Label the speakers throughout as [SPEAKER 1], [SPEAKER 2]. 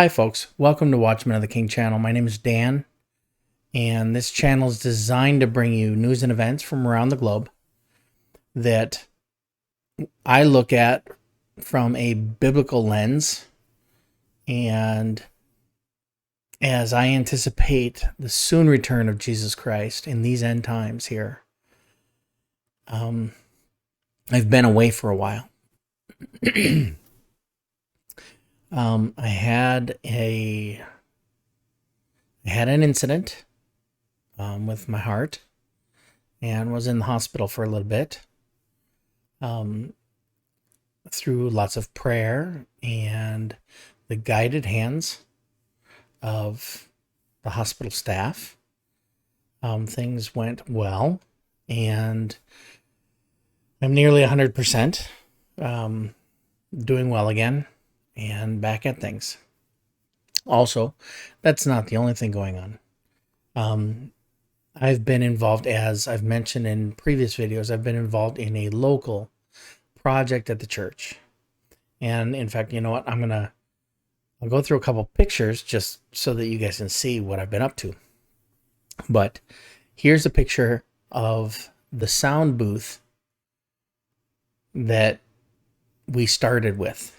[SPEAKER 1] Hi folks, welcome to Watchman of the King channel. My name is Dan, and this channel is designed to bring you news and events from around the globe that I look at from a biblical lens, and as I anticipate the soon return of Jesus Christ in these end times here. I've been away for a while. I had an incident with my heart and was in the hospital for a little bit. Through lots of prayer and the guided hands of the hospital staff, things went well, and I'm nearly 100%, doing well again and back at things. Also, that's not the only thing going on. I've been involved, as I've mentioned in previous videos, I've been involved in a local project at the church. And in fact, you know what? I'll go through a couple pictures just so that you guys can see what I've been up to. But here's a picture of the sound booth that we started with.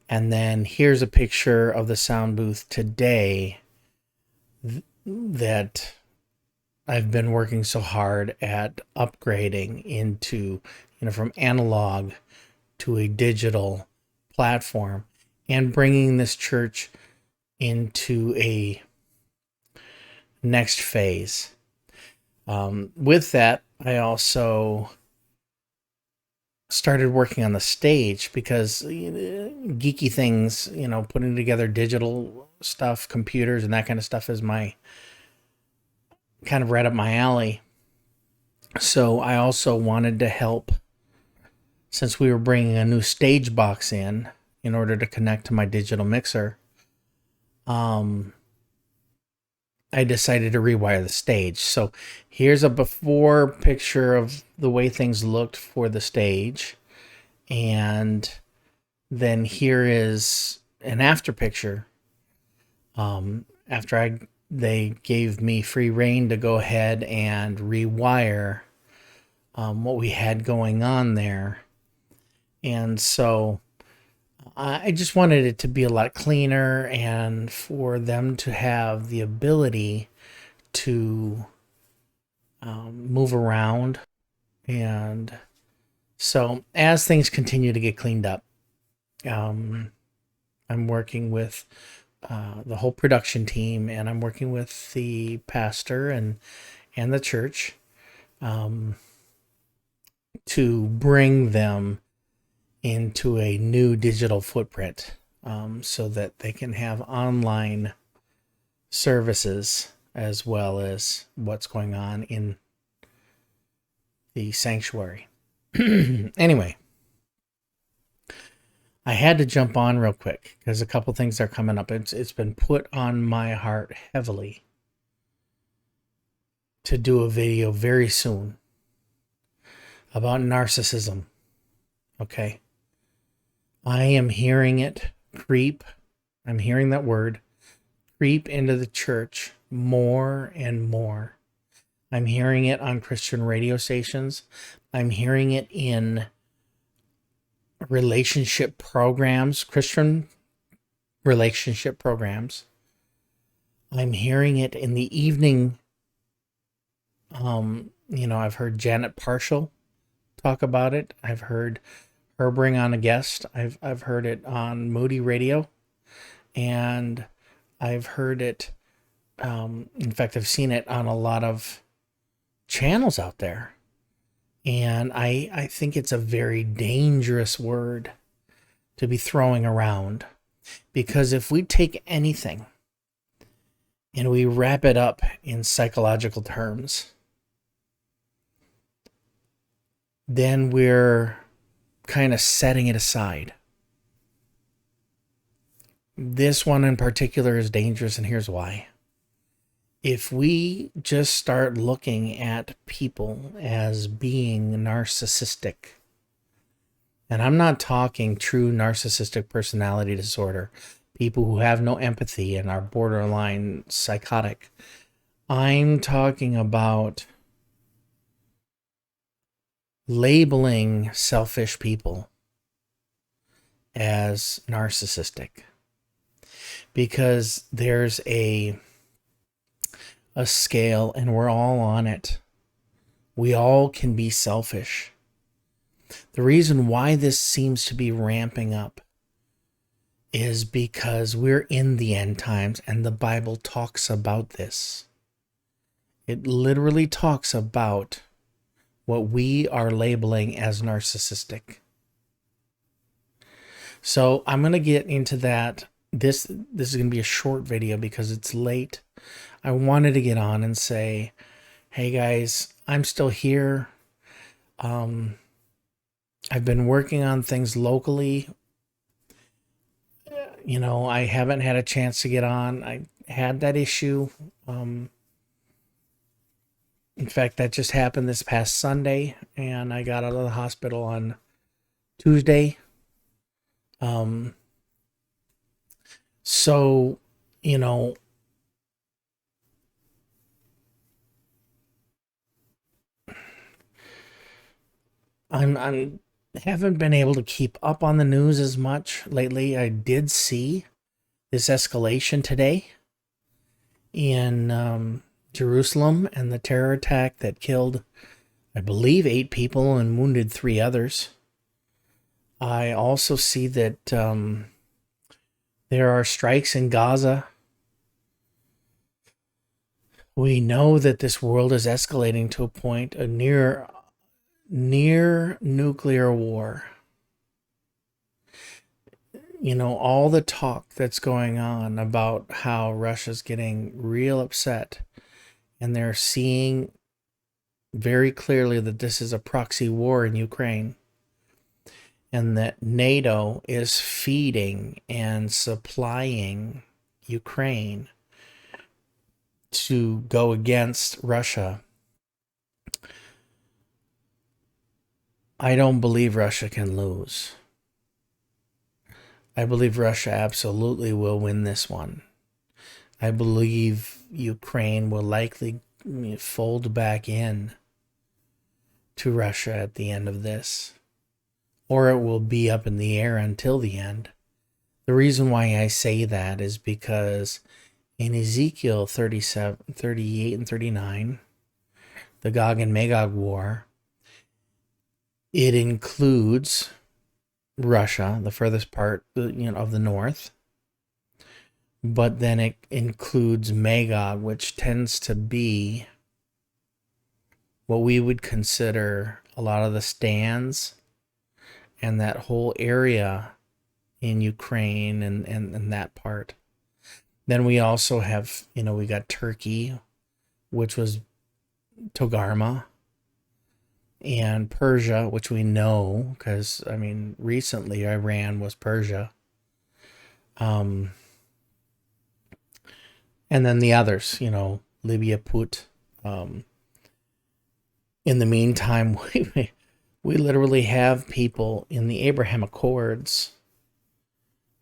[SPEAKER 1] And then here's a picture of the sound booth today that I've been working so hard at upgrading into, from analog to a digital platform and bringing this church into a next phase. With that, I also started working on the stage because geeky things, putting together digital stuff, computers, and that kind of stuff is my kind of right up my alley. So I also wanted to help, since we were bringing a new stage box in order to connect to my digital mixer. I decided to rewire the stage. So here's a before picture of the way things looked for the stage. And then here is an after picture. After they gave me free rein to go ahead and rewire what we had going on there. And so I just wanted it to be a lot cleaner and for them to have the ability to move around. And so as things continue to get cleaned up, I'm working with the whole production team, and I'm working with the pastor and the church to bring them into a new digital footprint, so that they can have online services as well as what's going on in the sanctuary. Anyway, I had to jump on real quick because a couple things are coming up. It's been put on my heart heavily to do a video very soon about narcissism. Okay. I am hearing it creep. I'm hearing that word creep into the church more and more. I'm hearing it on Christian radio stations. I'm hearing it in relationship programs, Christian relationship programs. I'm hearing it in the evening. I've heard Janet Parshall talk about it. I've heard her bring on a guest. I've heard it on Moody Radio, and I've heard it, in fact, I've seen it on a lot of channels out there. And I think it's a very dangerous word to be throwing around, because if we take anything and we wrap it up in psychological terms, then we're kind of setting it aside. This one in particular is dangerous, and here's why. If we just start looking at people as being narcissistic, and I'm not talking true narcissistic personality disorder, people who have no empathy and are borderline psychotic. I'm talking about labeling selfish people as narcissistic, because there's a scale and we're all on it. We all can be selfish. The reason why this seems to be ramping up is because we're in the end times, and the Bible talks about this. It literally talks about what we are labeling as narcissistic. So I'm going to get into that. This is going to be a short video because it's late. I wanted to get on and say, hey guys, I'm still here. I've been working on things locally. You know, I haven't had a chance to get on. I had that issue. In fact, that just happened this past Sunday, and I got out of the hospital on Tuesday. So, you know, I'm haven't been able to keep up on the news as much lately. I did see this escalation today in Jerusalem and the terror attack that killed, I believe, 8 people and wounded 3 others. I also see that there are strikes in Gaza. We know that this world is escalating to a point, a near nuclear war. You know, all the talk that's going on about how Russia's getting real upset, and they're seeing very clearly that this is a proxy war in Ukraine, and that NATO is feeding and supplying Ukraine to go against Russia. I don't believe Russia can lose. I believe Russia absolutely will win this one. I believe Ukraine will likely fold back in to Russia at the end of this, or it will be up in the air until the end. The reason why I say that is because in Ezekiel 37, 38, and 39, the Gog and Magog war, it includes Russia, the furthest part, of the north, but then it includes Magog, which tends to be what we would consider a lot of the stands and that whole area in Ukraine and that part. Then we also have, we got Turkey, which was Togarmah, and Persia, which we know because, recently Iran was Persia. And then the others, Libya, Put. In the meantime, we literally have people in the Abraham Accords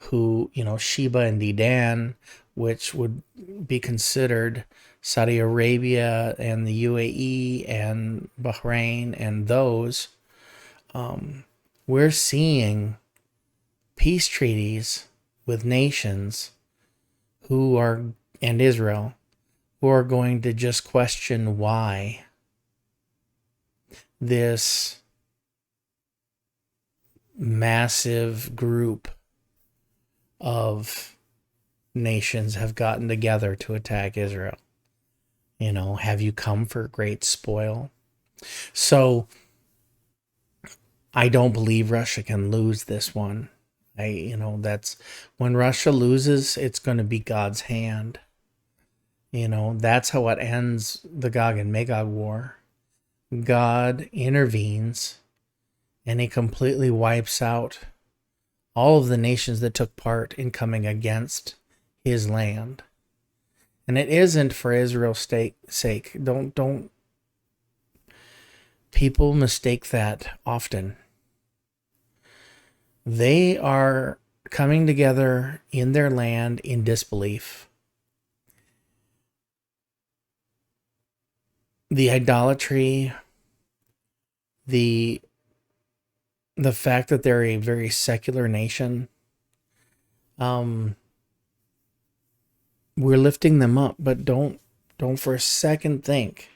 [SPEAKER 1] who, Sheba and Dedan, which would be considered Saudi Arabia and the UAE and Bahrain and those, we're seeing peace treaties with nations who are, and Israel, who are going to just question why this massive group of nations have gotten together to attack Israel. Have you come for great spoil? So I don't believe Russia can lose this one. That's when Russia loses, it's going to be God's hand. That's how it ends the Gog and Magog war. God intervenes and he completely wipes out all of the nations that took part in coming against his land. And it isn't for Israel's sake. Don't people mistake that often. They are coming together in their land in disbelief. The idolatry, the fact that they're a very secular nation, we're lifting them up, but don't for a second think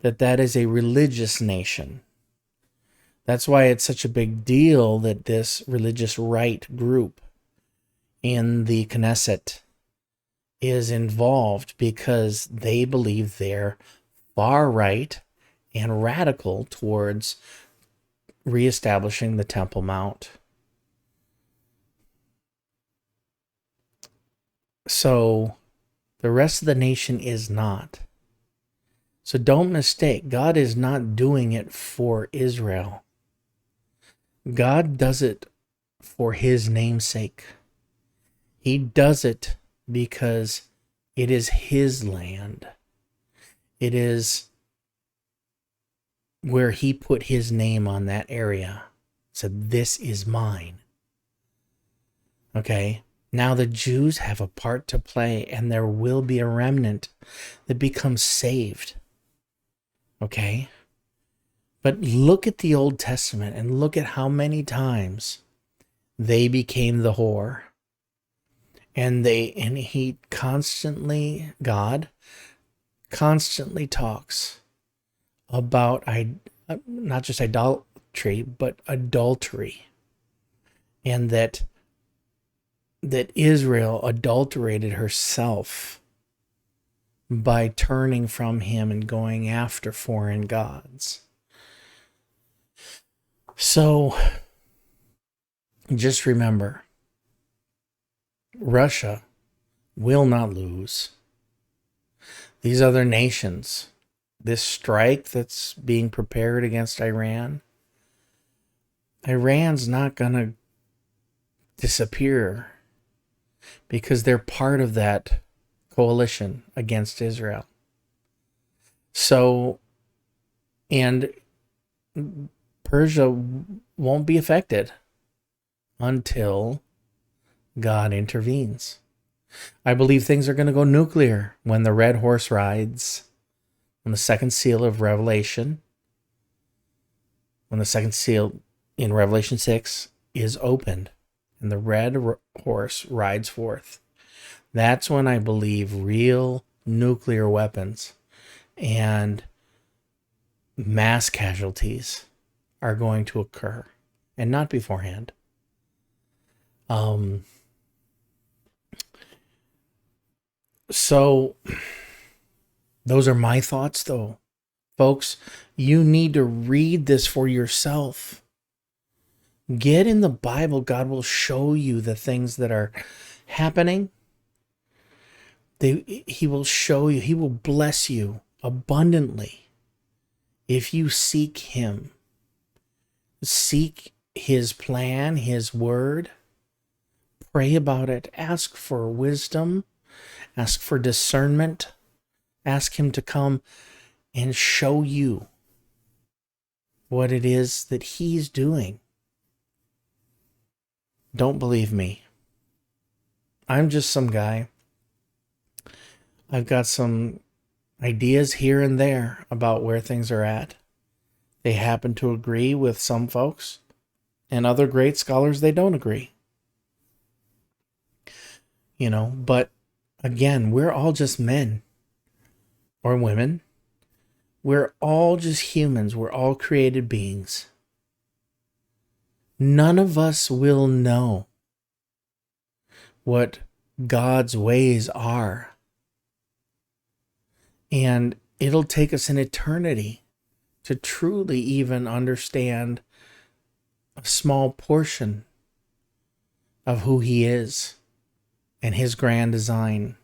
[SPEAKER 1] that that is a religious nation. That's why it's such a big deal that this religious right group in the Knesset is involved, because they believe they're far right and radical towards reestablishing the Temple Mount. So the rest of the nation is not. So don't mistake, God is not doing it for Israel. God does it for his name's sake. He does it because it is his land. It is where he put his name on that area. Said, this is mine. Okay? Now the Jews have a part to play, and there will be a remnant that becomes saved. Okay? But look at the Old Testament and look at how many times they became the whore. And God constantly talks about not just idolatry, but adultery. And that Israel adulterated herself by turning from him and going after foreign gods. So just remember, Russia will not lose. These other nations, this strike that's being prepared against Iran's not going to disappear, because they're part of that coalition against Israel. So, and Persia won't be affected until God intervenes. I believe things are going to go nuclear when the red horse rides on the second seal of Revelation. When the second seal in Revelation 6 is opened and the red horse rides forth. That's when I believe real nuclear weapons and mass casualties are going to occur, and not beforehand. So those are my thoughts, though. Folks, you need to read this for yourself. Get in the Bible. God will show you the things that are happening. He will show you. He will bless you abundantly if you seek him. Seek his plan, his word. Pray about it. Ask for wisdom. Ask for discernment. Ask him to come and show you what it is that he's doing. Don't believe me. I'm just some guy. I've got some ideas here and there about where things are at. They happen to agree with some folks, and other great scholars, they don't agree. But again, we're all just men or women. We're all just humans. We're all created beings. None of us will know what God's ways are. And it'll take us an eternity to truly even understand a small portion of who he is and his grand design.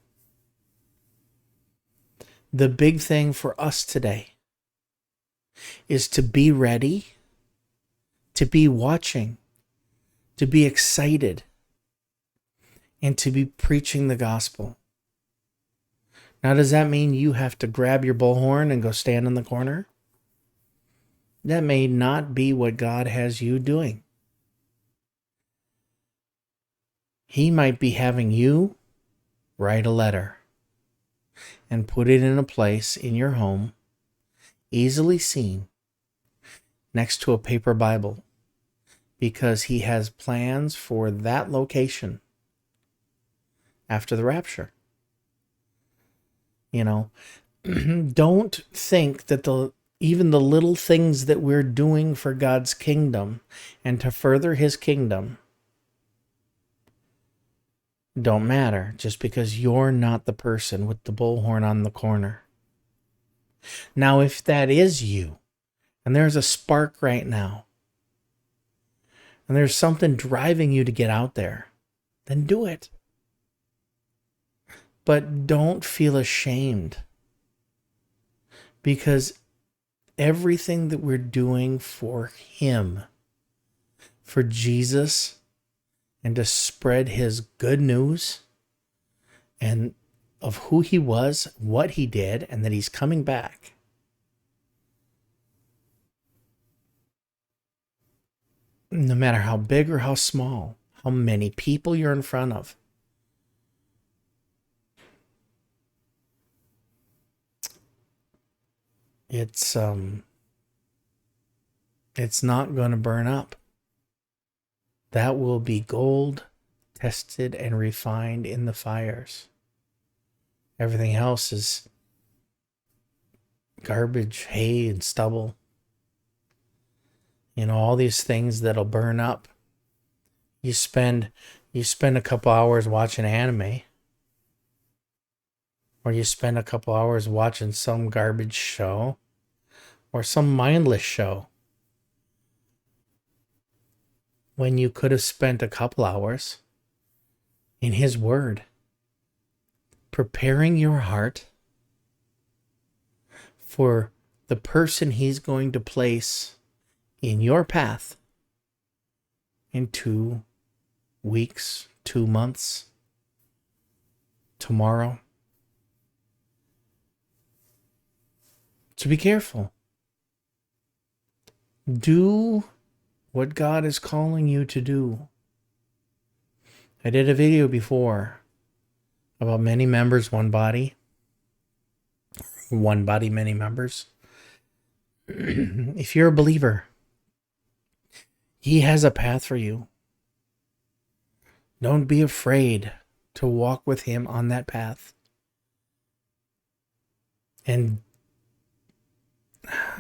[SPEAKER 1] The big thing for us today is to be ready, to be watching, to be excited, and to be preaching the gospel. Now, does that mean you have to grab your bullhorn and go stand in the corner? That may not be what God has you doing. He might be having you write a letter and put it in a place in your home, easily seen, next to a paper Bible, because he has plans for that location after the rapture. You know, don't think that even the little things that we're doing for God's kingdom and to further his kingdom don't matter just because you're not the person with the bullhorn on the corner. Now, if that is you, and there's a spark right now, and there's something driving you to get out there, then do it. But don't feel ashamed, because everything that we're doing for him, for Jesus, and to spread his good news and of who he was, what he did, and that he's coming back. No matter how big or how small, how many people you're in front of, it's not going to burn up. That will be gold, tested and refined in the fires. Everything else is garbage, hay, and stubble. You know, all these things that'll burn up. You spend a couple hours watching anime, or you spend a couple hours watching some garbage show, or some mindless show, when you could have spent a couple hours in his word, preparing your heart for the person he's going to place in your path in 2 weeks, 2 months, tomorrow. So be careful. Do what God is calling you to do. I did a video before about many members, one body. One body, many members. If you're a believer, he has a path for you. Don't be afraid to walk with him on that path. And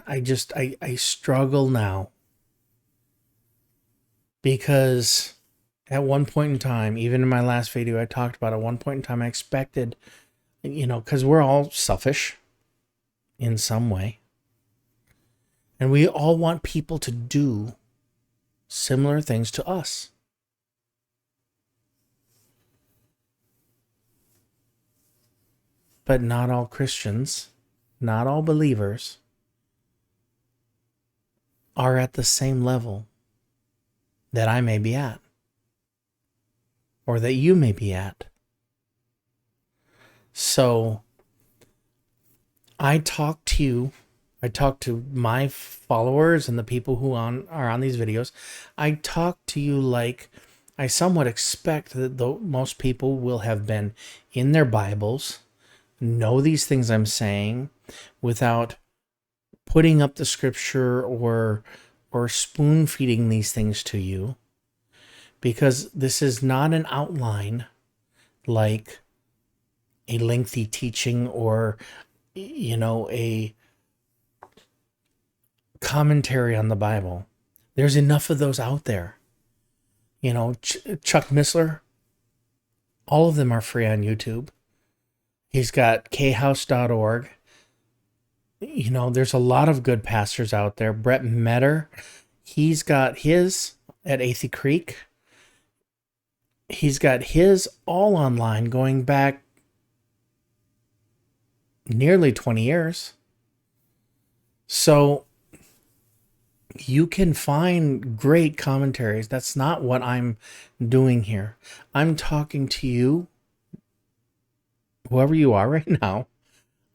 [SPEAKER 1] I struggle now, because at one point in time, even in my last video, I talked about at one point in time, I expected, because we're all selfish in some way. And we all want people to do similar things to us. But not all Christians, not all believers are at the same level that I may be at, or that you may be at. So I talk to my followers and the people who are on these videos. I talk to you like I somewhat expect that most people will have been in their Bibles, know these things I'm saying, without putting up the scripture or spoon feeding these things to you, because this is not an outline like a lengthy teaching or a commentary on the Bible. There's enough of those out there. Chuck Missler, all of them are free on YouTube. He's got khouse.org. There's a lot of good pastors out there. Brett Metter, he's got his at Athey Creek. He's got his all online going back nearly 20 years. So you can find great commentaries. That's not what I'm doing here. I'm talking to you, whoever you are right now.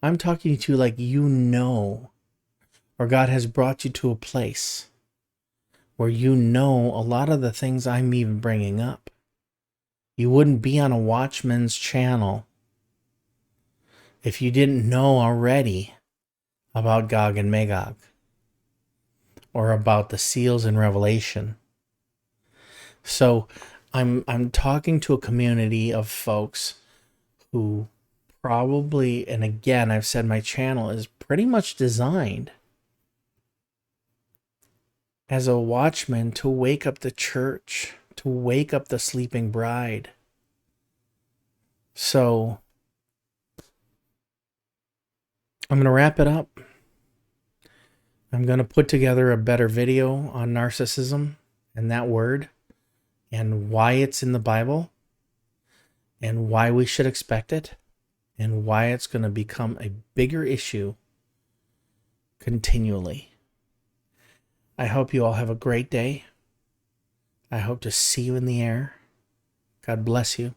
[SPEAKER 1] I'm talking to you like or God has brought you to a place where a lot of the things I'm even bringing up. You wouldn't be on a Watchman's channel if you didn't know already about Gog and Magog or about the seals in Revelation. So I'm talking to a community of folks who probably, and again, I've said my channel is pretty much designed as a watchman to wake up the church, to wake up the sleeping bride. So I'm going to wrap it up. I'm going to put together a better video on narcissism and that word and why it's in the Bible and why we should expect it and why it's going to become a bigger issue continually. I hope you all have a great day. I hope to see you in the air. God bless you.